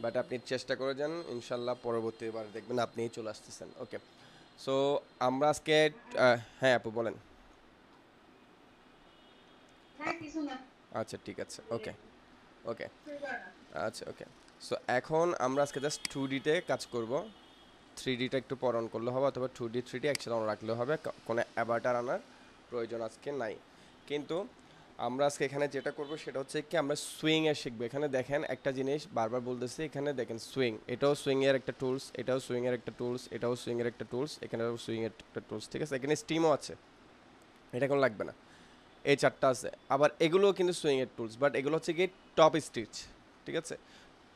But আপনি চেষ্টা করে যান, ইনশাল্লাহ পরবর্তীবার দেখবেন আপনিই চলে আসতেছেন। ওকে, সো আমরা আজকে হ্যাঁ আপু বলেন। আচ্ছা ঠিক আছে, ওকে ওকে, আচ্ছা ওকে। সো এখন আমরা আজকে জাস্ট 2Dতে কাজ করব। 3Dটা একটু পর অন করলে হবে, অথবা 2D 3D একসাথে অন রাখলে হবে, কোনো অ্যাভাটার আনার প্রয়োজন আজকে নাই। কিন্তু আমরা আজকে এখানে যেটা করব সেটা হচ্ছে কি, আমরা সুইংয়ে শিখবো। এখানে দেখেন একটা জিনিস বারবার বলতেছি, এখানে দেখেন সুইং, এটাও সুইংয়ের একটা টুলস, এটাও সুইংয়ের একটা টুলস, এটাও সুইংয়ের একটা টুলস, এখানেও সুইংয়ের একটা টুলস, ঠিক আছে। এখানে স্টিমও আছে, এটা কোনো লাগবে না। এই চারটা আছে, আবার এগুলোও কিন্তু সুইংয়ের টুলস, বাট এগুলো হচ্ছে কি টপ স্টিচ, ঠিক আছে।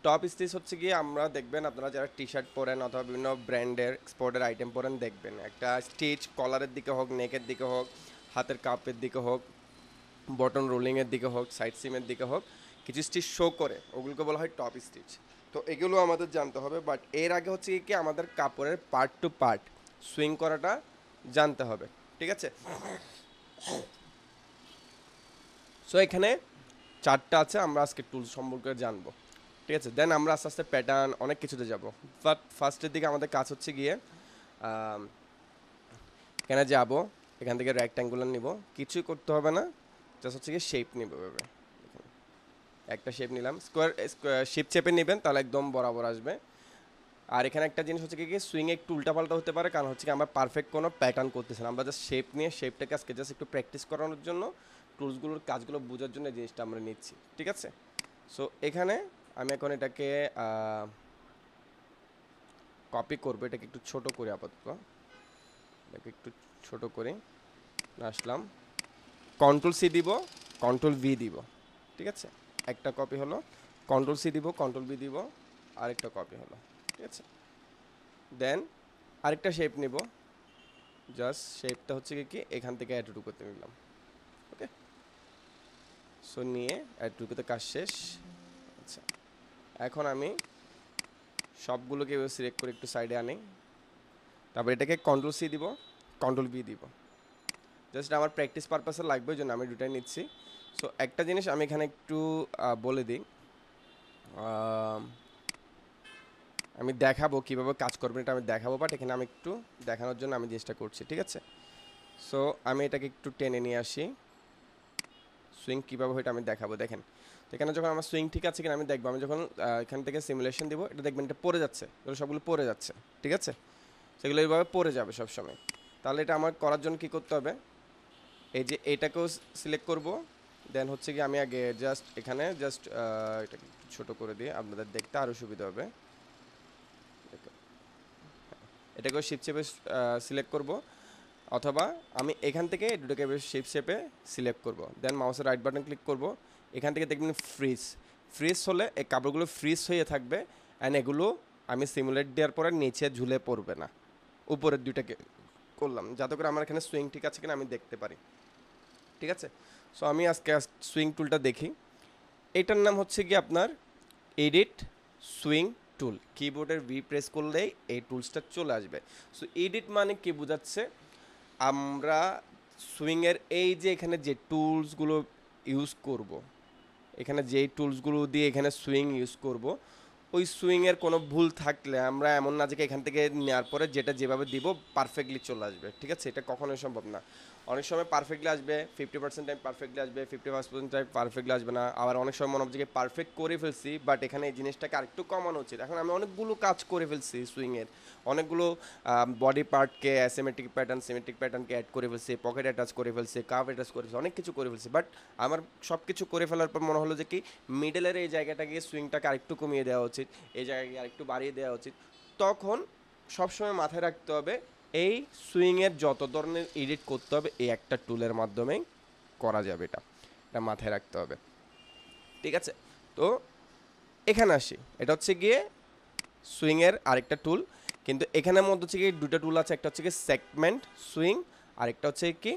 টপ স্টিচ হচ্ছে গিয়ে আমরা দেখবেন আপনারা যারা টি শার্ট পরেন অথবা বিভিন্ন ব্র্যান্ডের এক্সপোর্টের আইটেম পরেন, দেখবেন একটা স্টিচ কলারের দিকে হোক, নেকের দিকে হোক, হাতের কাপের দিকে হোক, বটন রোলিংয়ের দিকে হোক, সাইড সিমের দিকে হোক, কিছু স্টিচ শো করে, ওগুলোকে বলা হয় টপ স্টিচ। তো এগুলো আমাদের জানতে হবে, বাট এর আগে হচ্ছে কি আমাদের কাপড়ের পার্ট টু পার্ট সুইং করাটা জানতে হবে, ঠিক আছে। সো এখানে চারটা আছে, আমরা আজকে টুলস সম্পর্কে জানবো, ঠিক আছে। দেন আমরা আস্তে আস্তে প্যাটার্ন অনেক কিছুতে যাব। বাট ফার্স্টের দিকে আমাদের কাজ হচ্ছে গিয়ে আম, এখানে যাব, এখান থেকে রেক্ট্যাঙ্গুলার নিব, কিছুই করতে হবে না, জাস্ট হচ্ছে গিয়ে শেপ নিব এভাবে। একটা শেপ নিলাম, স্কোয়ার শেপ চেপে নেবেন, তাহলে একদম বরাবর আসবে। আর এখানে একটা জিনিস হচ্ছে কি, সুইংয়ে একটু উল্টাপাল্টা হতে পারে, কারণ হচ্ছে কি আমরা পারফেক্ট কোনো প্যাটার্ন করতেছি না, আমরা জাস্ট শেপ নিয়ে শেপটাকে আজকে জাস্ট একটু প্র্যাকটিস করানোর জন্য, টুলসগুলোর কাজগুলো বোঝার জন্য এই জিনিসটা আমরা নিচ্ছি, ঠিক আছে। সো এখানে আমি এখন এটাকে কপি করবো, এটাকে একটু ছোট করি আপাতত, এটাকে একটু ছোট করি, আসলাম, কন্ট্রোল সি দিব, কন্ট্রোল ভি দিব, ঠিক আছে। একটা কপি হলো, কন্ট্রোল সি দিব, কন্ট্রোল ভি দিব, আরেকটা কপি হলো, ঠিক আছে। দেন আরেকটা শেপ নিব, জাস্ট শেপটা হচ্ছে কি এখান থেকে এতটুকু করতে নিলাম, ওকে। সো নিয়ে এতটুকুতে কাজ শেষ। আচ্ছা, এখন আমি সবগুলোকে এভাবে সিলেক্ট করে একটু সাইডে আনি, তারপর এটাকে কন্ট্রোল সি দিব, কন্ট্রোল ভি দিব, জাস্ট আমার প্র্যাকটিস পারপাসে লাগবে, ওই জন্য আমি দুটাই নিচ্ছি। সো একটা জিনিস আমি এখানে একটু বলে দিই, আমি দেখাবো কীভাবে কাজ করবেন, এটা আমি দেখাবো, বাট এখানে আমি একটু দেখানোর জন্য আমি জিনিসটা করছি, ঠিক আছে। সো আমি এটাকে একটু টেনে নিয়ে আসি, সুইং কীভাবে হয় এটা আমি দেখাবো, দেখেন। তো এখানে যখন আমার সুইং ঠিক আছে কিনা আমি দেখবো, আমি যখন এখান থেকে সিমুলেশন দিব, এটা দেখবেন এটা পড়ে যাচ্ছে, এগুলো সবগুলো পড়ে যাচ্ছে, ঠিক আছে। সেগুলো এইভাবে পড়ে যাবে সব সময়। তাহলে এটা আমার করার জন্য কী করতে হবে, এই যে এটাকেও সিলেক্ট করব, দেন হচ্ছে কি আমি আগে জাস্ট এখানে জাস্ট এটাকে একটু ছোটো করে দিয়ে আপনাদের দেখতে আরও সুবিধা হবে, এটাকেও শিপ শেপে সিলেক্ট করব, অথবা আমি এখান থেকে দুটোকে শিপ শেপে সিলেক্ট করব, দেন মাউসের রাইট বাটন ক্লিক করব, এখান থেকে দেখবেন ফ্রিজ, ফ্রিজ হলে এই কাপড়গুলো ফ্রিজ হয়ে থাকবে, অ্যান্ড এগুলো আমি সিমুলেট দেওয়ার পরে নিচে ঝুলে পড়বে না, উপরের দুইটাকে করলাম যাতে করে আমার এখানে সুইং ঠিক আছে কিনা আমি দেখতে পারি, ঠিক আছে। সো আমি আজকে সুইং টুলটা দেখি, এটার নাম হচ্ছে কি আপনার এডিট সুইং টুল, কিবোর্ডের ভি প্রেস করলেই এই টুলসটা চলে আসবে। সো এডিট মানে কি বোঝাচ্ছে, আমরা সুইংয়ের এই যে এখানে যে টুলসগুলো ইউজ করব, এখানে যেই টুলসগুলো দিয়ে এখানে সুইং ইউজ করব, ওই সুইংয়ের কোনো ভুল থাকলে আমরা এমন না যে এখান থেকে নেওয়ার পরে যেটা যেভাবে দিব পারফেক্টলি চলে আসবে, ঠিক আছে, এটা কখনোই সম্ভব না। অনেক সময় পারফেক্টলি আসবে, 50% টাইম পারফেক্টলি আসবে, 55% টাইম পারফেক্টলি আসবে না, আবার অনেক সময় মনে হচ্ছে পারফেক্ট করে ফেলছি, বাট এখানে এই জিনিসটাকে আরেকটু কমানো উচিত। এখন আমি অনেকগুলো কাজ করে ফেলছি সুইংয়ের, অনেকগুলো বডি পার্টকে অ্যাসিমেট্রিক প্যাটার্ন সিমেট্রিক প্যাটার্নকে অ্যাড করে ফেলছি, পকেট অ্যাটাচ করে ফেলছি, কার্ভ অ্যাটাচ করে ফেলছি, অনেক কিছু করে ফেলছি, বাট আমার সব কিছু করে ফেলার পর মনে হলো যে কি মিডলের এই জায়গাটাকে সুইংটাকে আরেকটু কমিয়ে দেওয়া উচিত, এই জায়গাকে আরেকটু বাড়িয়ে দেওয়া উচিত। তখন সবসময় মাথায় রাখতে হবে এই সুইংয়ের যত ধরনের এডিট করতে হবে এই একটা টুলের মাধ্যমেই করা যাবে, এটা এটা মাথায় রাখতে হবে, ঠিক আছে। তো এখানে আসি, এটা হচ্ছে গিয়ে সুইংয়ের আরেকটা টুল, কিন্তু এখানের মধ্যে হচ্ছে কি দুটো টুল আছে, একটা হচ্ছে কি সেগমেন্ট সুইং, আরেকটা হচ্ছে কি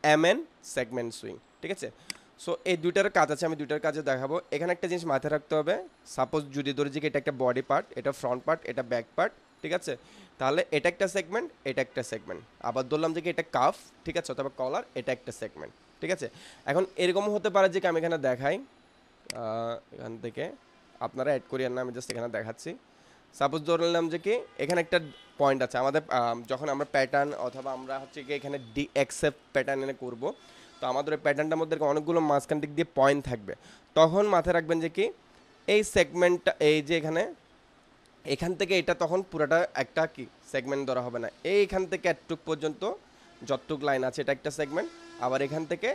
এমএন সেগমেন্ট সুইং, ঠিক আছে। সো এই দুইটার কাজ আছে, আমি দুইটার কাজে দেখাবো। এখানে একটা জিনিস মাথায় রাখতে হবে, সাপোজ যদি ধরে যে এটা একটা বডি পার্ট, এটা ফ্রন্ট পার্ট, এটা ব্যাক পার্ট, ঠিক আছে, তাহলে এটা একটা সেগমেন্ট, এটা একটা সেগমেন্ট, আবার ধরলাম যে এটা কাফ, ঠিক আছে, অথবা কলার, এটা একটা সেগমেন্ট, ঠিক আছে। এখন এরকমও হতে পারে যে আমি এখানে দেখাই এখান থেকে আপনারা অ্যাড করিয়েন না, আমি জাস্ট এখানে দেখাচ্ছি। সাপোজ ধরে নিলাম যে কি এখানে একটা পয়েন্ট আছে আমাদের, যখন আমরা প্যাটার্ন অথবা আমরা হচ্ছে কি এখানে ডি অ্যাকসেপ্ট প্যাটার্ন এনে করবো, তো আমাদের ওই প্যাটার্নটার মধ্যে অনেকগুলো মাঝখান দিক দিয়ে পয়েন্ট থাকবে। তখন মাথায় রাখবেন যে কি এই সেগমেন্টটা, এই যে এখানে এখান থেকে এটা তখন পুরোটা একটা কি সেগমেন্ট ধরা হবে না, এইখান থেকে এতটুক পর্যন্ত যতটুক লাইন আছে এটা একটা সেগমেন্ট, আবার এখান থেকে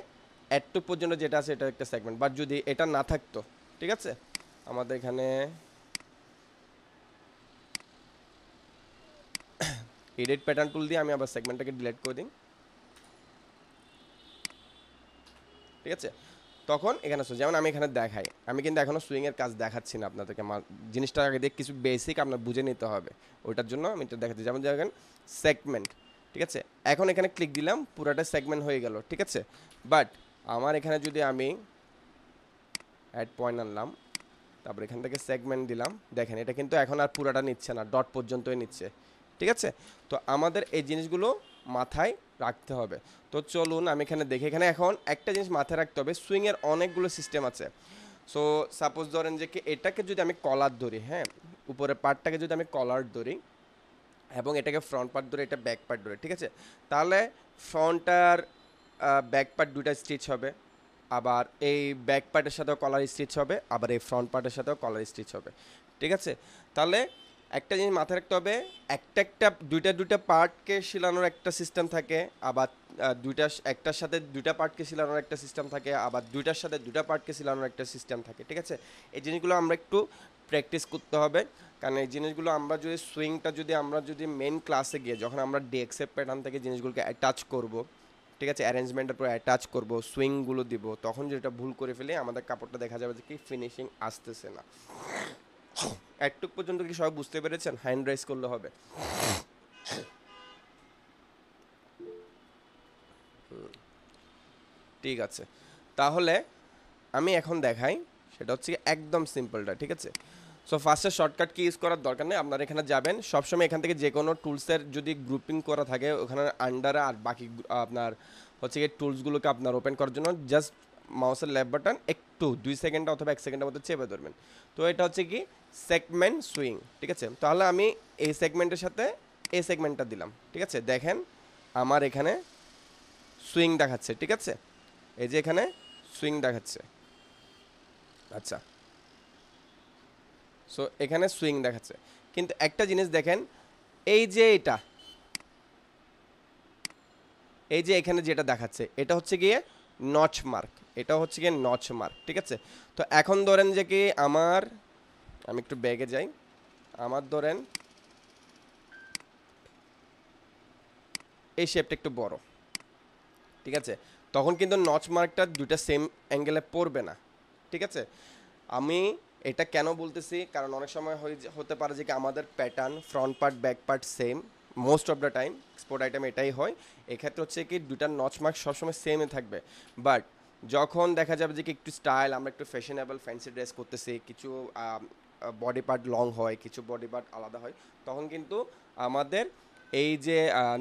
এতটুক পর্যন্ত যেটা আছে এটা একটা সেগমেন্ট। বাট যদি এটা না থাকতো, ঠিক আছে, আমাদের এখানে এডিট প্যাটার্ন টুল দিয়ে আমি আবার সেগমেন্টটাকে ডিলিট করে দিই, ঠিক আছে। তখন এখানে যেমন আমি এখানে দেখাই, আমি কিন্তু এখনও সুইংয়ের কাজ দেখাচ্ছি না আপনাদেরকে, জিনিসটা আগে দিয়ে কিছু বেসিক আপনার বুঝে নিতে হবে, ওইটার জন্য আমি এটা দেখাচ্ছি। যেমন দেখেন সেগমেন্ট, ঠিক আছে, এখন এখানে ক্লিক দিলাম পুরাটা সেগমেন্ট হয়ে গেল, ঠিক আছে। বাট আমার এখানে যদি আমি অ্যাড পয়েন্ট আনলাম, তারপর এখান থেকে সেগমেন্ট দিলাম, দেখেন এটা কিন্তু এখন আর পুরাটা নিচ্ছে না, ডট পর্যন্তই নিচ্ছে, ঠিক আছে। তো আমাদের এই জিনিসগুলো মাথায় রাখতে হবে। তো চলুন আমি এখানে দেখি, এখানে এখন একটা জিনিস মাথায় রাখতে হবে, সুইংয়ের অনেকগুলো সিস্টেম আছে। সো সাপোজ ধরেন যে কি এটাকে যদি আমি কলার ধরি, হ্যাঁ, উপরের পার্টটাকে যদি আমি কলার ধরি এবং এটাকে ফ্রন্ট পার্ট ধরে, এটা ব্যাক পার্ট ধরে, ঠিক আছে, তাহলে ফ্রন্ট আর ব্যাক পার্ট দুইটা স্টিচ হবে, আবার এই ব্যাক পার্টের সাথেও কলার স্টিচ হবে, আবার এই ফ্রন্ট পার্টের সাথেও কলার স্টিচ হবে, ঠিক আছে। তাহলে একটা জিনিস মাথায় রাখতে হবে, একটা দুইটা পার্টকে সিলানোর একটা সিস্টেম থাকে, আবার একটার সাথে দুইটা পার্টকে সিলানোর একটা সিস্টেম থাকে, আবার দুইটার সাথে দুইটা পার্টকে সিলানোর একটা সিস্টেম থাকে, ঠিক আছে। এই জিনিসগুলো আমরা একটু প্র্যাকটিস করতে হবে, কারণ এই জিনিসগুলো আমরা যদি সুইংটা আমরা যদি মেন ক্লাসে গিয়ে যখন আমরা ডিএক্সএফ প্যাটার্ন থেকে জিনিসগুলোকে অ্যাটাচ করব, ঠিক আছে, অ্যারেঞ্জমেন্টের পর অ্যাটাচ করব, সুইংগুলো দিব, তখন যেটা ভুল করে ফেলে আমাদের কাপড়টা দেখা যাবে যে কি ফিনিশিং আসতেছে না। একটুক পর্যন্ত কি সবাই বুঝতে পেরেছেন? হ্যান্ড রাইজ করলে হবে। ঠিক আছে, তাহলে আমি এখন দেখাই, সেটা হচ্ছে একদম সিম্পলটা, ঠিক আছে। সো ফার্স্টে শর্টকাট কি ইউজ করার দরকার নেই, আপনারা এখানে যাবেন, সবসময় এখান থেকে যে কোনো টুলসের যদি গ্রুপিং করা থাকে ওখানে আন্ডারে আর বাকি আপনার হচ্ছে কি টুলসগুলোকে আপনার ওপেন করার জন্য জাস্ট মাউসের লেফট বাটন একটু 2 সেকেন্ড অথবা 1 সেকেন্ডের মধ্যে চেপে ধরবেন। তো এটা হচ্ছে কি সেগমেন্ট সুইং, ঠিক আছে। তাহলে আমি এই সেগমেন্টের সাথে এই সেগমেন্টটা দিলাম, ঠিক আছে, দেখেন আমার এখানে সুইং দেখাচ্ছে, ঠিক আছে, এই যে এখানে সুইং দেখাচ্ছে, আচ্ছা। সো এখানে সুইং দেখাচ্ছে, কিন্তু একটা জিনিস দেখেন, এই যে এই যে এখানে যেটা দেখাচ্ছে এটা হচ্ছে গিয়ে নচ মার্ক, এটা হচ্ছে গিয়ে নচ মার্ক, ঠিক আছে। তো এখন ধরেন যে কি আমি একটু ব্যাগে যাই, আমার ধরেন এই শেপটা একটু বড়, ঠিক আছে, তখন কিন্তু নচ মার্কটা দুইটা সেম অ্যাঙ্গেলে পড়বে না, ঠিক আছে। আমি এটা কেন বলতেছি, কারণ অনেক সময় হতে পারে যে কি আমাদের pattern front part back part same, most of the time export item এটাই হয়, এক্ষেত্রে হচ্ছে কি দুইটার নচ মার্ক সবসময় সেমই থাকবে। বাট যখন দেখা যাবে যে কি একটু স্টাইল, আমরা একটু ফ্যাশনেবল ফ্যান্সি ড্রেস করতেছি, কিছু বডি পার্ট লং হয়, কিছু বডি পার্ট আলাদা হয়, তখন কিন্তু আমাদের এই যে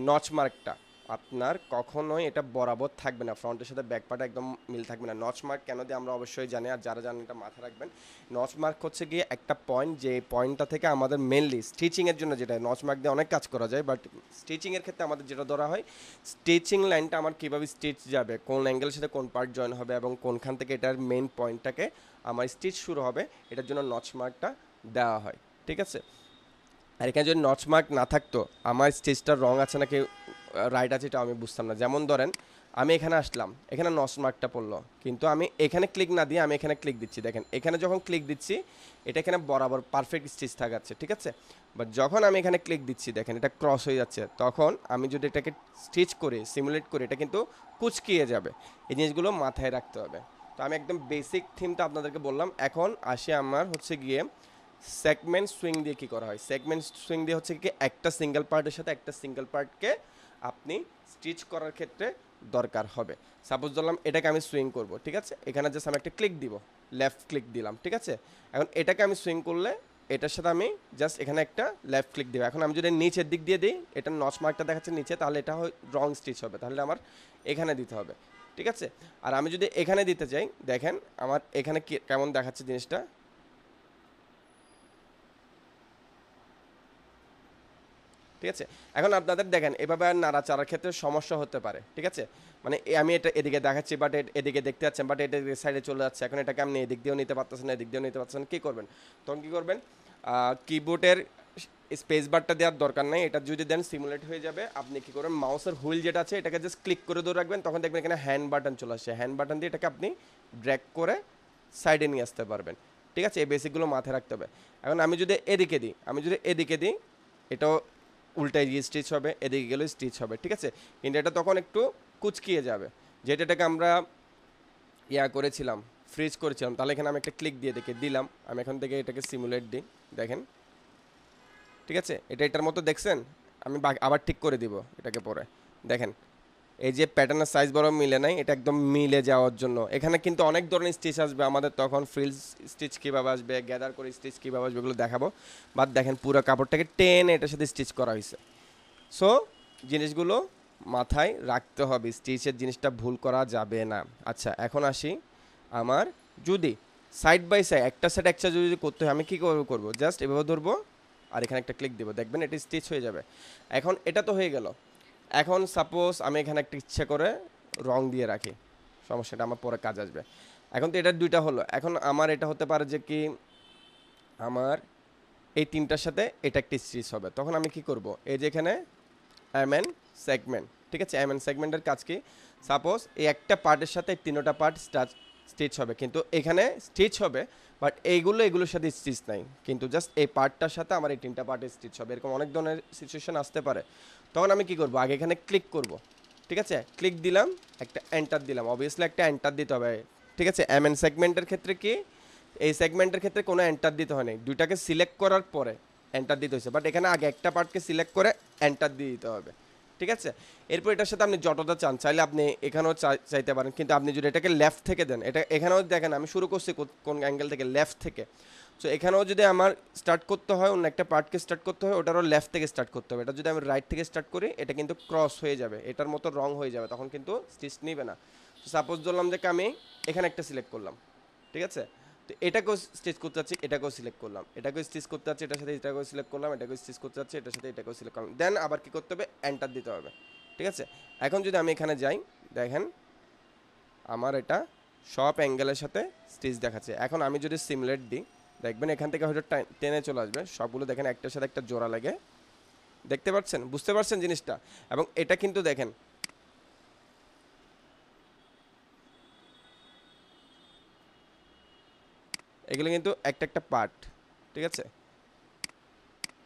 নচ মার্কটা আপনার কখনোই এটা বরাবর থাকবে না, ফ্রন্টের সাথে ব্যাক পার্ট একদম মিল থাকবে না। নচ মার্ক কেন দিয়ে আমরা অবশ্যই জানি, আর যারা জানেন এটা মাথায় রাখবেন। নচ মার্ক হচ্ছে গিয়ে একটা পয়েন্ট, যে পয়েন্টটা থেকে আমাদের মেনলি স্টিচিংয়ের জন্য, যেটা নচ মার্ক দিয়ে অনেক কাজ করা যায়, বাট স্টিচিংয়ের ক্ষেত্রে আমাদের যেটা ধরা হয়, স্টিচিং লাইনটা আমার কীভাবে স্টিচ যাবে, কোন অ্যাঙ্গেলের সাথে কোন পার্ট জয়েন হবে এবং কোনখান থেকে এটার মেন পয়েন্টটাকে আমার স্টিচ শুরু হবে, এটার জন্য নচ মার্কটা দেওয়া হয়, ঠিক আছে। আর এখানে যদি নচ মার্ক না থাকতো, আমার স্টেজটার রং আছে নাকি রাইট আছে এটা আমি বুঝতাম না। যেমন ধরেন আমি এখানে আসলাম, এখানে নচ মার্কটা পড়লো, কিন্তু আমি এখানে ক্লিক না দিয়ে আমি এখানে ক্লিক দিচ্ছি, দেখেন এখানে যখন ক্লিক দিচ্ছি এটা এখানে বরাবর পারফেক্ট স্টিচ থাকাচ্ছে, ঠিক আছে। বাট যখন আমি এখানে ক্লিক দিচ্ছি দেখেন এটা ক্রস হয়ে যাচ্ছে, তখন আমি যদি এটাকে স্টিচ করি, সিমুলেট করি, এটা কিন্তু কুচকিয়ে যাবে। এই জিনিসগুলো মাথায় রাখতে হবে। তো আমি একদম বেসিক থিমটা আপনাদেরকে বললাম। এখন আসি আমার হচ্ছে গিয়ে সেগমেন্ট সুইং দিয়ে কী করা হয়। সেগমেন্ট সুইং দিয়ে হচ্ছে কি একটা সিঙ্গেল পার্টের সাথে একটা সিঙ্গেল পার্টকে আপনি স্টিচ করার ক্ষেত্রে দরকার হবে। সাপোজ ধরলাম এটাকে আমি সুইং করব, ঠিক আছে, এখানে জাস্ট আমি একটা ক্লিক দিব, লেফট ক্লিক দিলাম, ঠিক আছে। এখন এটাকে আমি সুইং করলে এটার সাথে আমি জাস্ট এখানে একটা লেফট ক্লিক দিব। এখন আমি যদি নিচের দিক দিয়ে দিই, এটা নচ মার্কটা দেখাচ্ছে নিচে, তাহলে এটা রং স্টিচ হবে, তাহলে আমার এখানে দিতে হবে, ঠিক আছে। আর আমি যদি এখানে দিতে চাই, দেখেন আমার এখানে কেমন দেখাচ্ছে জিনিসটা, ঠিক আছে। এখন আপনাদের দেখেন এভাবে আর নাড়াচাড়ার ক্ষেত্রে সমস্যা হতে পারে, ঠিক আছে। মানে আমি এটা এদিকে দেখাচ্ছি বাট এদিকে দেখতে পাচ্ছেন, বাট এটা সাইডে চলে যাচ্ছে। এখন এটাকে আপনি এদিক দিয়েও নিতে পারতেছেন, এদিক দিয়েও নিতে পারতেছেন, কী করবেন তখন? কী করবেন, কিবোর্ডের স্পেস বারটা দেওয়ার দরকার নেই, এটা যদি দেন সিমুলেট হয়ে যাবে। আপনি কী করবেন, মাউসের হুইল যেটা আছে এটাকে জাস্ট ক্লিক করে ধরে রাখবেন, তখন দেখবেন এখানে হ্যান্ড বাটন চলে আসে। হ্যান্ড বাটন দিয়ে এটাকে আপনি ড্র্যাগ করে সাইডে নিয়ে আসতে পারবেন, ঠিক আছে। এই বেসিকগুলো মাথায় রাখতে হবে। এখন আমি যদি এদিকে দিই, এটাও উল্টায় গিয়ে স্টিচ হবে, এদিকে গেলেও স্টিচ হবে, ঠিক আছে। কিন্তু এটা তখন একটু কুচকিয়ে যাবে, যেটা এটাকে আমরা করেছিলাম, ফ্রিজ করেছিলাম। তাহলে এখানে আমি একটা ক্লিক দিয়ে দিলাম। আমি এখান থেকে এটাকে সিমুলেট দিই, দেখেন, ঠিক আছে। এটার মতো দেখছেন। আমি আবার ঠিক করে দিব এটাকে পরে, দেখেন এই যে প্যাটার্নের সাইজ বড় মিলে নাই, এটা একদম মিলে যাওয়ার জন্য। এখানে কিন্তু অনেক ধরনের স্টিচ আসবে আমাদের, তখন ফ্রিজ স্টিচ কীভাবে আসবে, গ্যাদার করে স্টিচ কীভাবে আসবে, এগুলো দেখাবো। বাট দেখেন পুরো কাপড়টাকে টেনে এটার সাথে স্টিচ করা হয়েছে। সো জিনিসগুলো মাথায় রাখতে হবে, স্টিচের জিনিসটা ভুল করা যাবে না। আচ্ছা, এখন আসি আমার যদি সাইড বাই সাইড একটা সাইড একটা যদি করতে হয়, আমি কী করবো, জাস্ট এভাবে ধরবো আর এখানে একটা ক্লিক দেবো, দেখবেন এটা স্টিচ হয়ে যাবে। এখন এটা তো হয়ে গেল। এখন সাপোজ আমি এখানে একটা ইচ্ছে করে রং দিয়ে রাখি, সমস্যাটা আমার পরে কাজ আসবে। এখন তো এটার দুইটা হলো। এখন আমার এটা হতে পারে যে কি, আমার এই তিনটার সাথে এটা একটি স্টিচ হবে। তখন আমি কি করব, এই যে এখানে এমএন সেগমেন্ট, ঠিক আছে। এমএন সেগমেন্টের কাজ কি, সাপোজ এই একটা পার্টের সাথে তিনোটা পার্ট স্টিচ হবে, কিন্তু এখানে স্টিচ হবে বাট এগুলোর সাথে স্টিচ নাই, কিন্তু জাস্ট এই পার্টটার সাথে আমার এই তিনটা পার্টের স্টিচ হবে। এরকম অনেক ধরনের সিচুয়েশন আসতে পারে। তখন আমি কি করব, আগে এখানে ক্লিক করব, ঠিক আছে। ক্লিক দিলাম, একটা এন্টার দিলাম, অবভিয়াসলি একটা এন্টার দিতে হবে, ঠিক আছে। এমএন সেগমেন্টের ক্ষেত্রে কি, এই সেগমেন্টের ক্ষেত্রে কোনো এন্টার দিতে হয় নাই, দুইটাকে সিলেক্ট করার পরে এন্টার দিতে হয়েছে। বাট এখানে আগে একটা পার্টকে সিলেক্ট করে এন্টার দিয়ে দিতে হবে, ঠিক আছে। এরপর এটার সাথে আপনি যতটা চান চাইলে আপনি এখানেও চাইতে পারেন, কিন্তু আপনি যদি এটাকে লেফট থেকে দেন, এটা এখানেও দেখেন আমি শুরু করছি কোন অ্যাঙ্গেল থেকে, লেফট থেকে। সো এখানেও যদি আমার স্টার্ট করতে হয়, অন্য একটা পার্টকে স্টার্ট করতে হয়, ওটারও লেফট থেকে স্টার্ট করতে হবে। এটা যদি আমি রাইট থেকে স্টার্ট করি, এটা কিন্তু ক্রস হয়ে যাবে, এটার মতো রং হয়ে যাবে, তখন কিন্তু স্টিচ নিবে না। সাপোজ ধরলাম যে আমি এখানে একটা সিলেক্ট করলাম, ঠিক আছে। তো এটাকেও স্টিচ করতে যাচ্ছি, এটাকেও সিলেক্ট করলাম, এটাকেও স্টিচ করতে যাচ্ছি, এটার সাথে এটাকেও সিলেক্ট করলাম, এটাকেও স্টিচ করতে যাচ্ছি, এটার সাথে এটাকেও সিলেক্ট করলাম। দেন আবার কি করতে হবে, এন্টার দিতে হবে, ঠিক আছে। এখন যদি আমি এখানে যাই, দেখেন আমার এটা সব অ্যাঙ্গেলের সাথে স্টিচ দেখাচ্ছে। এখন আমি যদি সিমুলেট দিই, দেখবেন এখান থেকে হয়তো টেনে চলে আসবে সবগুলো, দেখেন একটার সাথে একটা জোড়া লাগে, দেখতে পাচ্ছেন, বুঝতে পারছেন জিনিসটা। এবং এটা কিন্তু দেখেন এগুলো কিন্তু একটা পার্ট, ঠিক আছে।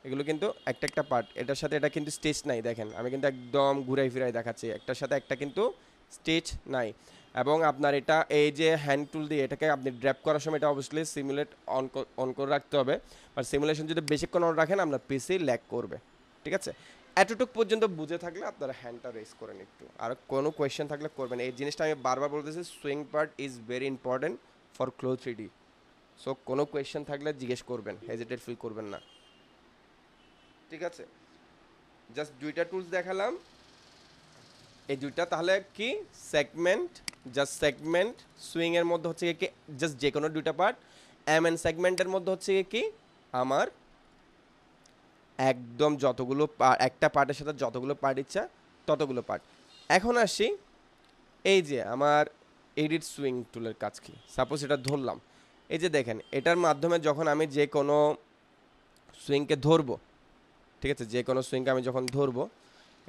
এগুলো কিন্তু একটা পার্ট, এটার সাথে এটা কিন্তু স্টিচ নাই। দেখেন আমি কিন্তু একদম ঘুরাই ফিরাই দেখাচ্ছি, একটার সাথে একটা কিন্তু স্টিচ নাই। এবং আপনার এটা এই যে হ্যান্ড টুল দিয়ে এটাকে আপনি ড্র্যাপ করার সময় এটা অবশ্যই সিমুলেট অন করে রাখতে হবে। আর সিমুলেশন যদি বেশিক্ষণ অন রাখেন আপনার পিসি ল্যাগ করবে, ঠিক আছে। এতটুকু পর্যন্ত বুঝে থাকলে আপনারা হ্যান্ডটা রেস করেন একটু, আর কোনো কোয়েশ্চেন থাকলে করবেন। এই জিনিসটা আমি বারবার বলতেছি, swing part is very important for CLO 3D। সো কোনো কোয়েশ্চেন থাকলে জিজ্ঞেস করবেন, হেজিটেট ফিল করবেন না, ঠিক আছে। জাস্ট দুইটা টুলস দেখালাম, এই দুইটা তাহলে কি সেগমেন্ট, জাস্ট সেগমেন্ট সুইংয়ের মধ্যে হচ্ছে কি জাস্ট যে কোনো দুইটা পার্ট, এম এন সেগমেন্টের মধ্যে হচ্ছে কি আমার একদম যতগুলো একটা পার্টের সাথে যতগুলো পার্ট ইচ্ছা ততগুলো পার্ট। এখন আসি এই যে আমার এডিট সুইং টুলের কাজ কি। সাপোজ এটা ধরলাম, এই যে দেখেন এটার মাধ্যমে যখন আমি যে কোনো সুইংকে ধরবো, ঠিক আছে, যে কোনো সুইংকে আমি যখন ধরবো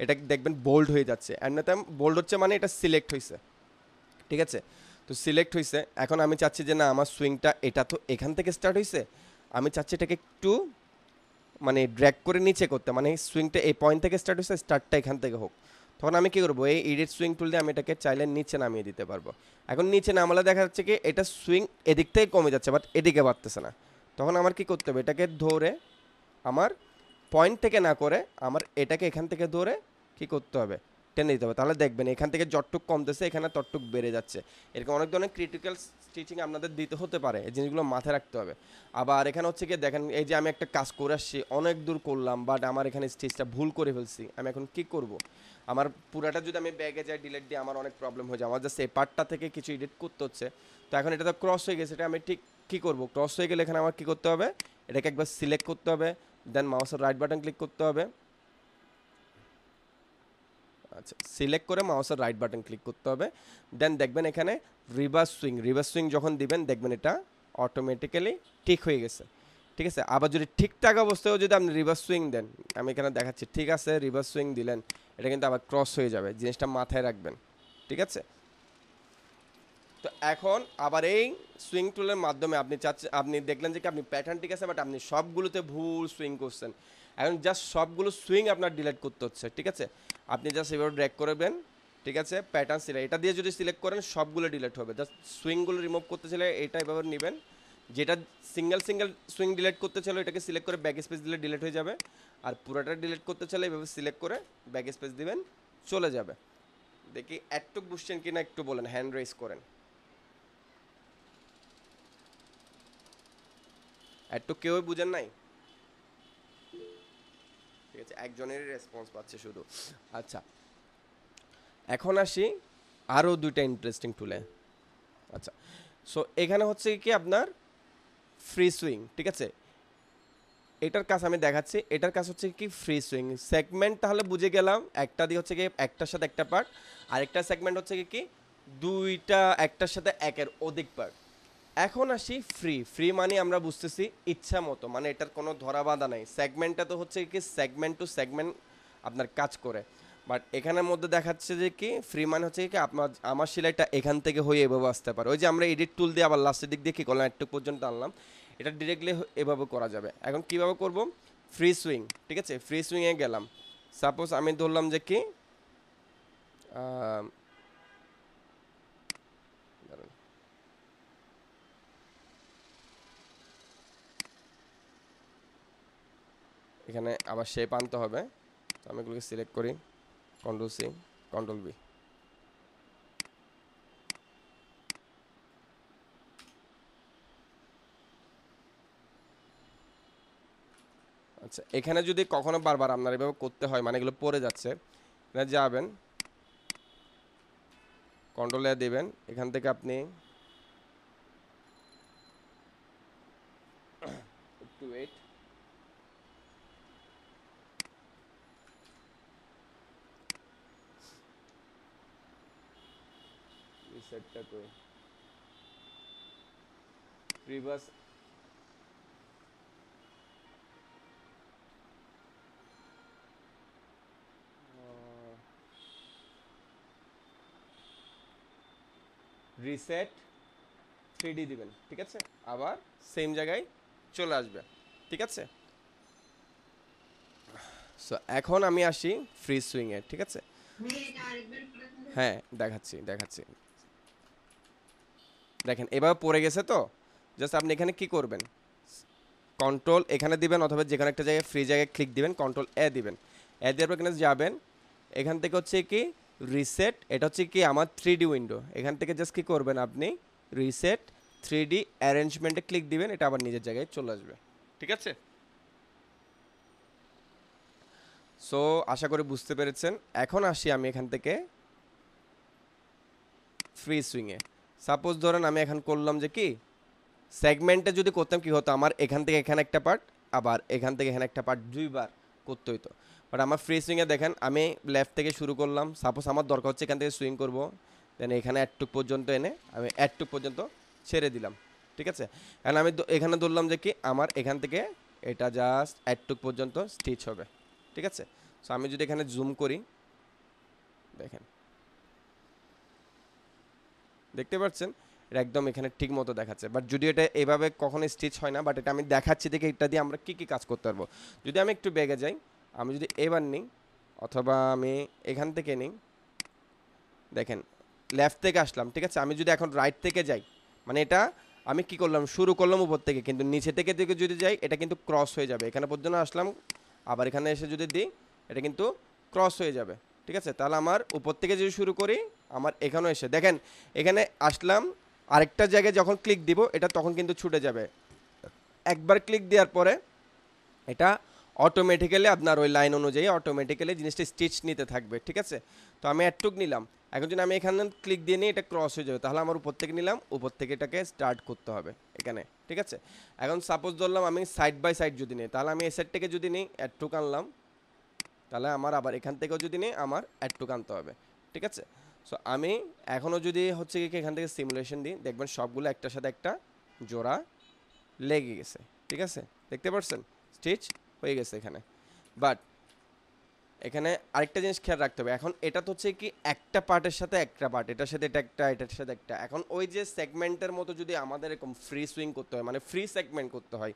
এটা দেখবেন বোল্ড হয়ে যাচ্ছে। অ্যান্ড বোল্ড হচ্ছে মানে এটা সিলেক্ট হয়েছে, ঠিক আছে। তো সিলেক্ট হয়েছে, এখন আমি চাচ্ছি যে না আমার সুইংটা এটা তো এখান থেকে স্টার্ট হয়েছে, আমি চাচ্ছি এটাকে একটু মানে ড্র্যাগ করে নিচে করতে, মানে সুইংটা এই পয়েন্ট থেকে স্টার্ট হয়েছে, স্টার্টটা এখান থেকে হোক। তখন আমি কী করবো, এই এডিট সুইং টুল দিয়ে আমি এটাকে চাইলে নিচে নামিয়ে দিতে পারবো। এখন নিচে নামালে দেখা যাচ্ছে কি এটা সুইং এদিক থেকে কমে যাচ্ছে বাট এদিকে বাড়তেছে না। তখন আমার কি করতে হবে, এটাকে ধরে আমার পয়েন্ট থেকে না করে আমার এটাকে এখান থেকে ধরে কি করতে হবে, টেনে দিতে হবে। তাহলে দেখবেন এখান থেকে যতটুক কমতেছে এখানে ততটুক বেড়ে যাচ্ছে। এরকম অনেক ধরনের ক্রিটিক্যাল স্টিচিং আপনাদের দিতে হতে পারে, এই জিনিসগুলো মাথায় রাখতে হবে। আবার এখানে হচ্ছে কি দেখেন এই যে আমি একটা কাজ করে আসছি, অনেক দূর করলাম বাট আমার এখানে স্টিচটা ভুল করে ফেলছি, আমি এখন কি করব। আমার পুরাটা যদি আমি ব্যাগে যাই ডিলেট দিয়ে আমার অনেক প্রবলেম হয়ে যায়, আমার জাস্ট এই পার্টটা থেকে কিছু এডিট করতে হচ্ছে। তো এখন এটা তো ক্রস হয়ে গেছে, এটা আমি ঠিক কী করবো, ক্রস হয়ে গেলে এখানে আমার কী করতে হবে, এটাকে একবার সিলেক্ট করতে হবে, দেন মাউসের রাইট বাটন ক্লিক করতে হবে, আচ্ছা, সিলেক্ট করে মাউসের রাইট বাটন ক্লিক করতে হবে। দেন দেখবেন এখানে রিভার্স সুইং যখন দিবেন দেখবেন এটা অটোমেটিক্যালি ঠিক হয়ে গেছে। ঠিক আছে, আবার যদি ঠিকঠাক অবস্থায়ও যদি আপনি রিভার্স সুইং দেন, আমি এখানে দেখাচ্ছি, ঠিক আছে রিভার্স সুইং দিলেন, এটা কিন্তু আবার ক্রস হয়ে যাবে, জিনিসটা মাথায় রাখবেন। ঠিক আছে, তো এখন আবার এই সুইং টুলের মাধ্যমে আপনি দেখলেন যে কি আপনি প্যাটার্ন ঠিক আছে, বাট আপনি সবগুলোতে ভুল সুইং করছেন। এখন জাস্ট সবগুলো সুইং আপনার ডিলিট করতে হচ্ছে। ঠিক আছে, আপনি জাস্ট এভাবে ড্র্যাগ করবেন। ঠিক আছে, প্যাটার্ন সিলেক্ট, এটা দিয়ে যদি সিলেক্ট করেন সবগুলো ডিলিট হবে। জাস্ট সুইংগুলো রিমুভ করতে চাইলে এটা এভাবে নেবেন, যেটা সিঙ্গেল সুইং ডিলিট করতে চাইলে এটাকে সিলেক্ট করে ব্যাক স্পেস দিলে ডিলিট হয়ে যাবে। আর পুরোটা ডিলিট করতে চাইলে এভাবে সিলেক্ট করে ব্যাক স্পেস দিবেন, চলে যাবে। দেখি একটু বুঝছেন কিনা একটু বলেন, হ্যান্ড রেজ করেন। একটু কেউই বুঝেন নাই? ঠিক আছে, একজনেরই রেসপন্স পাচ্ছে শুধু। আচ্ছা, এখন আসি আরও দুইটা ইন্টারেস্টিং টুলে। আচ্ছা, সো এখানে হচ্ছে কি আপনার ফ্রি সুইং। ঠিক আছে, এটার কাজ আমি দেখাচ্ছি। এটার কাজ হচ্ছে কি ফ্রি সুইং সেগমেন্ট, তাহলে বুঝে গেলাম একটা দিয়ে হচ্ছে কি একটার সাথে একটা পার্ট, আরেকটা সেগমেন্ট হচ্ছে কি দুইটা একটার সাথে একের অধিক পার্ট। এখন আসি ফ্রি মানে আমরা বুঝতেছি ইচ্ছা মতো, মানে এটার কোনো ধরা বাঁধা নাই। সেগমেন্টটা তো হচ্ছে কি সেগমেন্ট টু সেগমেন্ট আপনার কাজ করে, বাট এখানের মধ্যে দেখাচ্ছে যে কি ফ্রি মানে হচ্ছে কি আমার সেলাইটা এখান থেকে হয়ে এভাবে আসতে পারে। ওই যে আমরা এডিট টুল দিয়ে আবার লাস্টের দিক দিয়ে কী করলাম, একটু পর্যন্ত আনলাম, এটা ডিরেক্টলি এভাবে করা যাবে। এখন কীভাবে করব, ফ্রি সুইং। ঠিক আছে, ফ্রি সুইংয়ে গেলাম, সাপোজ আমি ধরলাম যে কি এখানে আবার শেপ আনতে হবে, তো আমি এগুলোকে সিলেক্ট করি, কন্ট্রোল সি কন্ট্রোল বি। আচ্ছা, এখানে যদি কখনো বারবার আপনার এভাবে করতে হয়, মানে এগুলো পড়ে যাচ্ছে, এখানে যাবেন, কন্ট্রোল এ দেবেন, এখান থেকে আপনি একটু ওয়েট, রিসেটটা করে রিভার্স, রিসেট 3D দিবেন। ঠিক আছে, আবার সেম জায়গায় চলে আসবে। ঠিক আছে, সো এখন আমি আসি ফ্রি সুইংয়ে। ঠিক আছে, হ্যাঁ দেখাচ্ছি। দেখেন এবার পড়ে গেছে, তো জাস্ট আপনি এখানে কি করবেন, কন্ট্রোল এখানে দিবেন, অথবা যেখানে একটা জায়গায় ফ্রি জায়গায় ক্লিক দিবেন, কন্ট্রোল এ দিবেন, এ দেওয়ার পর এখানে যাবেন, এখান থেকে হচ্ছে কি রিসেট, এটা হচ্ছে কি আমার 3D উইন্ডো, এখান থেকে জাস্ট কি করবেন আপনি রিসেট 3D অ্যারেঞ্জমেন্টে ক্লিক দিবেন, এটা আবার নিজের জায়গায় চলে আসবে। ঠিক আছে, সো আশা করি বুঝতে পেরেছেন। এখন আসি আমি এখান থেকে ফ্রি সুইংয়ে। সাপোজ ধরেন আমি এখন করলাম যে কি সেগমেন্টে যদি করতাম কি হতো, আমার এখান থেকে এখানে একটা পার্ট, আবার এখান থেকে এখানে একটা পার্ট দুইবার করতে হইতো। বাট আমার ফ্রি সুইংয়ে দেখেন আমি লেফট থেকে শুরু করলাম, সাপোজ আমার দরকার হচ্ছে এখান থেকে সুইং করব, দেন এখানে একটুক পর্যন্ত এনে আমি একটুক পর্যন্ত ছেড়ে দিলাম। ঠিক আছে, কারণ আমি এখানে ধরলাম যে কি আমার এখান থেকে এটা জাস্ট একটুক পর্যন্ত স্টিচ হবে। ঠিক আছে, সো আমি যদি এখানে জুম করি, দেখেন দেখতে পাচ্ছেন এটা একদম এখানে ঠিক মতো দেখাচ্ছে। বাট যদি এটা এভাবে কখনো স্টিচ হয় না, বাট এটা আমি দেখাচ্ছি দেখে এটা দিয়ে আমরা কী কী কাজ করতে পারবো। যদি আমি একটু বেগে যাই, আমি যদি এবার নিই, অথবা আমি এখান থেকে নিই, দেখেন লেফট থেকে আসলাম। ঠিক আছে, আমি যদি এখন রাইট থেকে যাই, মানে এটা আমি কি করলাম শুরু করলাম উপর থেকে, কিন্তু নিচে থেকে দিকে যদি যাই এটা কিন্তু ক্রস হয়ে যাবে। এখানে পর্যন্ত আসলাম, আবার এখানে এসে যদি দিই এটা কিন্তু ক্রস হয়ে যাবে। ঠিক আছে, তাহলে আমার উপর থেকে যদি শুরু করি, আমার এখানেও এসে দেখেন এখানে আসলাম, আরেকটা জায়গায় যখন ক্লিক দিব এটা তখন কিন্তু ছুটে যাবে। একবার ক্লিক দেওয়ার পরে এটা অটোমেটিক্যালি আপনার ওই লাইন অনুযায়ী অটোমেটিক্যালি জিনিসটা স্টিচ নিতে থাকবে। ঠিক আছে, তো আমি একটুক নিলাম, এখন যদি আমি এখানে ক্লিক দিয়ে নিই এটা ক্রস হয়ে যাবে, তাহলে আমার উপর থেকে নিলাম, উপর থেকে এটাকে স্টার্ট করতে হবে এখানে। ঠিক আছে, এখন সাপোজ ধরলাম আমি সাইড বাই সাইড যদি নিই, তাহলে আমি এই সাইড থেকে যদি নিই একটুক আনলাম, তাহলে আমার আবার এখান থেকেও যদি নিই আমার অ্যাড টু আনতে হবে, ঠিক আছে। সো আমি এখনও যদি হচ্ছে কি এখান থেকে সিমুলেশন দিই, দেখবেন সবগুলো একটার সাথে একটা জোড়া লেগে গেছে, ঠিক আছে, দেখতে পাচ্ছেন স্টিচ হয়ে গেছে এখানে। বাট এখানে আরেকটা জিনিস খেয়াল রাখতে হবে, এখন এটা তো হচ্ছে কি একটা পার্টের সাথে একটা পার্ট, এটার সাথে এটা একটা, এটার সাথে একটা। এখন ওই যে সেগমেন্টের মতো যদি আমাদের এরকম ফ্রি সুইং করতে হয়, মানে ফ্রি সেগমেন্ট করতে হয়,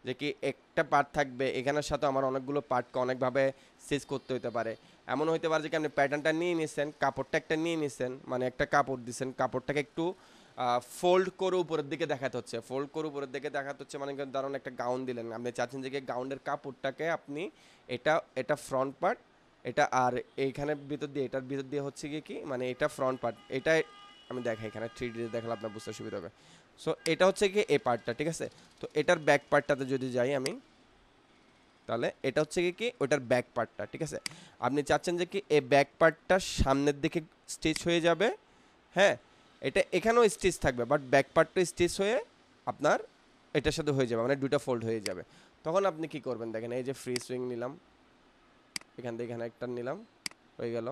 যে কি একটা পার্ট থাকবে এখানের সাথে আমার অনেকগুলো পার্টকে অনেকভাবে স্টিচ করতে হতে পারে। এমন হতে পারে যে কি আপনি প্যাটার্নটা নিয়ে নিছেন, কাপড়টা একটা নিয়ে নিছেন, মানে একটা কাপড় দিছেন, কাপড়টাকে একটু ফোল্ড করে উপরের দিকে দেখাতে হচ্ছে, ফোল্ড করে উপরের দিকে দেখাতে হচ্ছে, মানে ধরুন একটা গাউন দিলেন, আপনি চাচ্ছেন যে গাউনের কাপড়টাকে আপনি এটা এটা ফ্রন্ট পার্ট, এটা আর এইখানে ভিতর দিয়ে, এটার ভিতর দিয়ে হচ্ছে গিয়ে কি মানে এটা ফ্রন্ট পার্ট, এটা আমি দেখাই এখানে 3D দেখালে আপনার বুঝতে সুবিধা হবে। সো এটা হচ্ছে কি এই পার্টটা, ঠিক আছে। তো এটার ব্যাক পার্টটাতে যদি যাই আমি, তাহলে এটা হচ্ছে কি ওটার ব্যাক পার্টটা, ঠিক আছে। আপনি চাচ্ছেন যে কি এই ব্যাক পার্টটা সামনের দিকে স্টিচ হয়ে যাবে, হ্যাঁ, এটা এখানেও স্টিচ থাকবে, বাট ব্যাক পার্টটা স্টিচ হয়ে আপনার এটার সাথে হয়ে যাবে, মানে দুটো ফোল্ড হয়ে যাবে। তখন আপনি কি করবেন দেখেন, এই যে ফ্রি সুইং নিলাম, এখান থেকে এখানে একটা নিলাম, হয়ে গেল,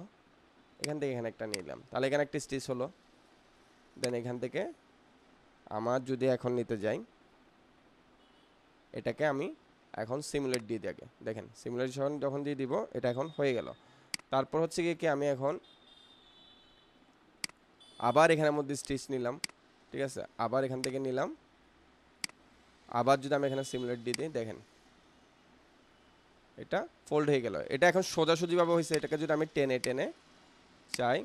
এখান থেকে এখানে একটা নিলাম, তাহলে এখানে একটা স্টিচ হলো। দেন এখান থেকে আমার যদি এখন নিতে যাই, এটাকে আমি এখন সিমুলেট দিয়ে দিই আগে, দেখেন সিমুলেশন যখন দিয়ে দিব এটা এখন হয়ে গেল। তারপর হচ্ছে কি আমি এখন আবার এখানের মধ্যে স্টিচ নিলাম, ঠিক আছে, আবার এখান থেকে নিলাম, আবার যদি আমি এখানে সিমুলেট দিয়ে দিই, দেখেন এটা ফোল্ড হয়ে গেল। এটা এখন সোজাসুজিভাবে হয়েছে, এটাকে যদি আমি টেনে টেনে চাই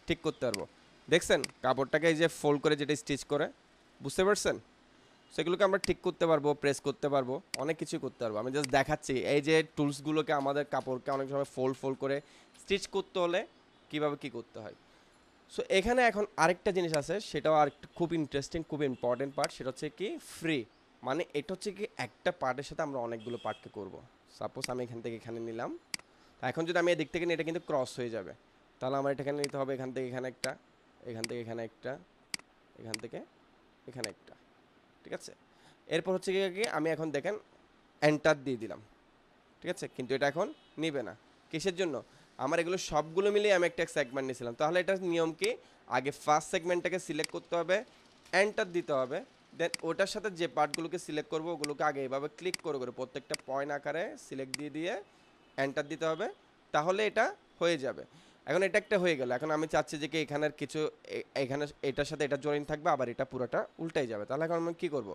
ঠিক করতে পারবো। দেখছেন কাপড়টাকে এই যে ফোল্ড করে যেটা স্টিচ করে, বুঝতে পারছেন, সেগুলোকে আমরা ঠিক করতে পারবো, প্রেস করতে পারবো, অনেক কিছু করতে পারবো। আমি জাস্ট দেখাচ্ছি এই যে টুলসগুলোকে আমাদের কাপড়কে অনেক সময় ফোল্ড ফোল্ড করে স্টিচ করতে হলে কীভাবে কী করতে হয়। সো এখানে এখন আরেকটা জিনিস আছে, সেটাও আরেকটা খুব ইন্টারেস্টিং, খুব ইম্পর্টেন্ট পার্ট, সেটা হচ্ছে কি ফ্রি, মানে এটা হচ্ছে কি একটা পার্টের সাথে আমরা অনেকগুলো পার্টকে করব। সাপোজ আমি এখান থেকে এখানে নিলাম, এখন যদি আমি এদিক থেকে নিই এটা কিন্তু ক্রস হয়ে যাবে, তাহলে আমার এটা এখানে নিতে হবে, এখান থেকে এখানে একটা, এখান থেকে এখানে একটা, এখান থেকে এখানে একটা, ঠিক আছে। এরপর হচ্ছে কি আমি এখন দেখেন এন্টার দিয়ে দিলাম, ঠিক আছে, কিন্তু এটা এখন নিবে না। কিসের জন্য? আমার এগুলো সবগুলো মিলিয়ে আমি একটা সেগমেন্ট নিয়েছিলাম, তাহলে এটার নিয়ম কি, আগে ফার্স্ট সেগমেন্টটাকে সিলেক্ট করতে হবে, এন্টার দিতে হবে, দেন ওটার সাথে যে পার্টগুলোকে সিলেক্ট করবো ওগুলোকে আগে এইভাবে ক্লিক করে করে প্রত্যেকটা পয়েন্ট আকারে সিলেক্ট দিয়ে দিয়ে এন্টার দিতে হবে, তাহলে এটা হয়ে যাবে। এখন এটা একটা হয়ে গেল, এখন আমি চাচ্ছি যে কি এখানের কিছু এখানে এটার সাথে এটা জয়েন থাকবে, আবার এটা পুরোটা উল্টাই যাবে, তাহলে এখন আমি কী করব,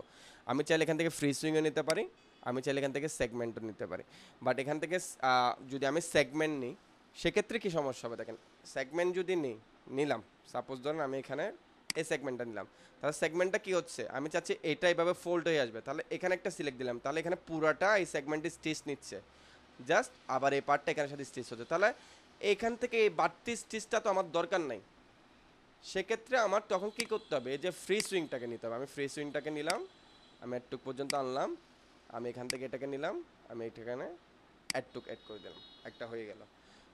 আমি চাইলে এখান থেকে ফ্রি সুইংও নিতে পারি, আমি চাইলে এখান থেকে সেগমেন্টও নিতে পারি। বাট এখান থেকে যদি আমি সেগমেন্ট নিই সেক্ষেত্রে কী সমস্যা হবে দেখেন, সেগমেন্ট যদি নিলাম, সাপোজ ধরুন আমি এখানে এই সেগমেন্টটা নিলাম, তাহলে সেগমেন্টটা কী হচ্ছে, আমি চাচ্ছি এটা এইভাবে ফোল্ড হয়ে আসবে, তাহলে এখানে একটা সিলেক্ট দিলাম, তাহলে এখানে পুরাটা এই সেগমেন্টে স্টিচ নিচ্ছে, জাস্ট আবার এই পার্টটা এখানের সাথে স্টিচ হচ্ছে, তাহলে এখান থেকে এই বাড়তি স্টিচটা তো আমার দরকার নাই। সেক্ষেত্রে আমার তখন কি করতে হবে, এই যে ফ্রি সুইংটাকে নিতে হবে, আমি ফ্রি সুইংটাকে নিলাম, আমি এটুক পর্যন্ত আনলাম, আমি এখান থেকে এটাকে নিলাম, আমি এখানে এটুক অ্যাড করে দিলাম, একটা হয়ে গেল,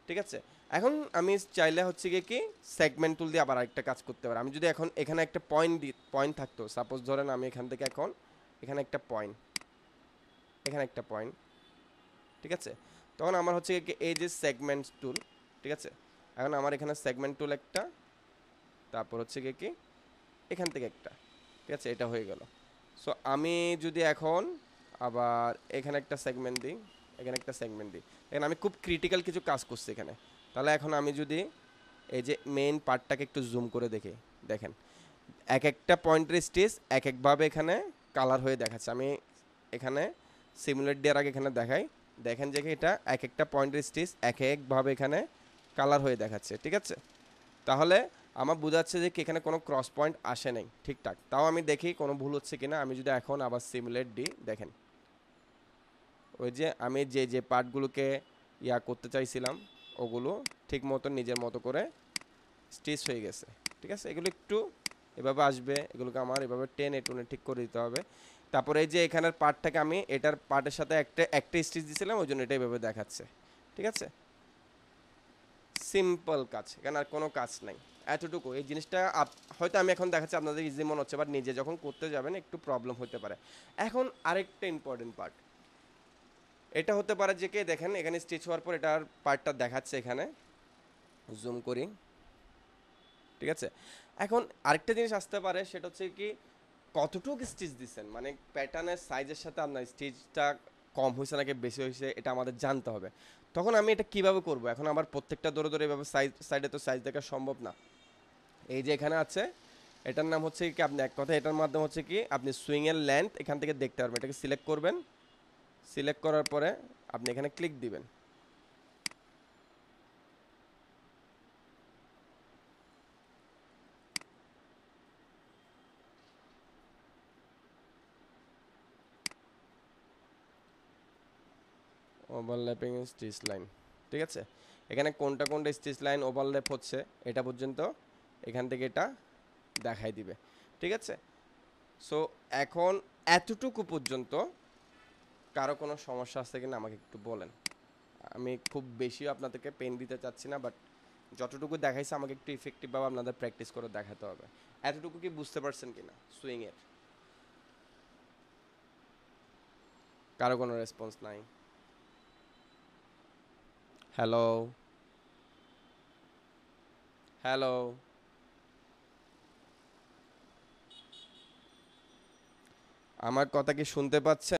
ঠিক আছে। এখন আমি চাইলে হচ্ছে গিয়ে কি সেগমেন্ট টুল দিয়ে আবার আরেকটা কাজ করতে পারি। আমি যদি এখন এখানে একটা পয়েন্ট থাকতো, সাপোজ ধরেন আমি এখান থেকে এখন এখানে একটা পয়েন্ট, এখানে একটা পয়েন্ট, ঠিক আছে, তখন আমার হচ্ছে কি এই যে সেগমেন্ট টুল, ঠিক আছে, এখন আমার এখানে সেগমেন্ট টুল একটা, তারপর হচ্ছে কি এখান থেকে একটা, ঠিক আছে, এটা হয়ে গেল। সো আমি যদি এখন আবার এখানে একটা সেগমেন্ট দিই, এখানে একটা সেগমেন্ট দিই, এখানে আমি খুব ক্রিটিক্যাল কিছু কাজ করছি এখানে, তাহলে এখন আমি যদি এই যে মেইন পার্টটাকে একটু জুম করে দেখি, দেখেন এক একটা পয়েন্টের স্টেজ এক একভাবে এখানে কালার হয়ে দেখাচ্ছে। আমি এখানে সিমুলেট দেওয়ার আগে এখানে দেখাই, দেখেন যে এটা এক একটা পয়েন্টের স্টেজ এক একভাবে এখানে কালার হয়ে দেখাচ্ছে, ঠিক আছে। তাহলে আমার বোঝাচ্ছে যে কি এখানে কোনো ক্রস পয়েন্ট আসে নাই ঠিকঠাক। তাও আমি দেখি কোনো ভুল হচ্ছে কিনা। আমি যদি এখন আবার সিমুলেট দিই, দেখেন ওই যে আমি যে যে পার্টগুলোকে করতে চাইছিলাম ওগুলো ঠিক মতো নিজের মতো করে স্টিচ হয়ে গেছে, ঠিক আছে। এগুলো একটু এভাবে আসবে, এগুলোকে আমার এভাবে টেনে টুনে ঠিক করে দিতে হবে। তারপরে এই যে এখানের পার্টটাকে আমি এটার পার্টের সাথে একটা স্টিচ দিয়েছিলাম, ওই জন্য এটা এভাবে দেখাচ্ছে, ঠিক আছে। সিম্পল কাজ, এখানে আর কোনো কাজ নাই, এতটুকু। এই জিনিসটা হয়তো আমি এখন দেখাচ্ছি আপনাদের ইজি মনে হচ্ছে, বাট নিজে যখন করতে যাবেন একটু প্রবলেম হতে পারে। এখন আরেকটা ইম্পর্টেন্ট পার্ট, এটা হতে পারে যে কি দেখেন এখানে স্টিচ হওয়ার পর এটার পার্টটা দেখাচ্ছে এখানে, জুম করি, ঠিক আছে। এখন আরেকটা জিনিস আসতে পারে, সেটা হচ্ছে কি কতটুকু স্টিচ দিচ্ছেন, মানে প্যাটার্নের সাইজের সাথে আপনার স্টিচটা কম হয়েছে নাকি বেশি হয়েছে এটা আমাদের জানতে হবে। তখন আমি এটা কিভাবে করব, এখন আমার প্রত্যেকটা দৌড়ে দৌড়ে এভাবে সাইডে তো সাইজ দেখা সম্ভব না। এই যে এখানে আছে, এটার নাম হচ্ছে কি, আপনি এক কথা এটার মাধ্যমে হচ্ছে কি আপনি সুইংয়ের লেন্থ এখান থেকে দেখতে পারবেন। এটাকে সিলেক্ট করবেন, সিলেক্ট করার পরে আপনি এখানে ক্লিক দিবেন। ওভারল্যাপিং স্টিচ লাইন, ঠিক আছে। এখানে কোনটা কোনটা স্টিচ লাইন ওভারল্যাপ হচ্ছে এটা পর্যন্ত এখান থেকে এটা দেখাই দিবে, ঠিক আছে। সো এখন এতটুকু পর্যন্ত কারো কোনো সমস্যা আছে কিনা আমাকে একটু বলেন। আমি খুব বেশি আপনাদেরকে পেন দিতে চাচ্ছি না, বাট যতটুকু দেখাইছে আমাকে একটু ইফেক্টিভভাবে আপনাদের প্র্যাকটিস করে দেখাতে হবে। এতটুকু কি বুঝতে পারছেন কিনা সুইংয়ের? কারো কোনো রেসপন্স নাই? হ্যালো, হ্যালো, আমার কথা কি শুনতে পাচ্ছেন?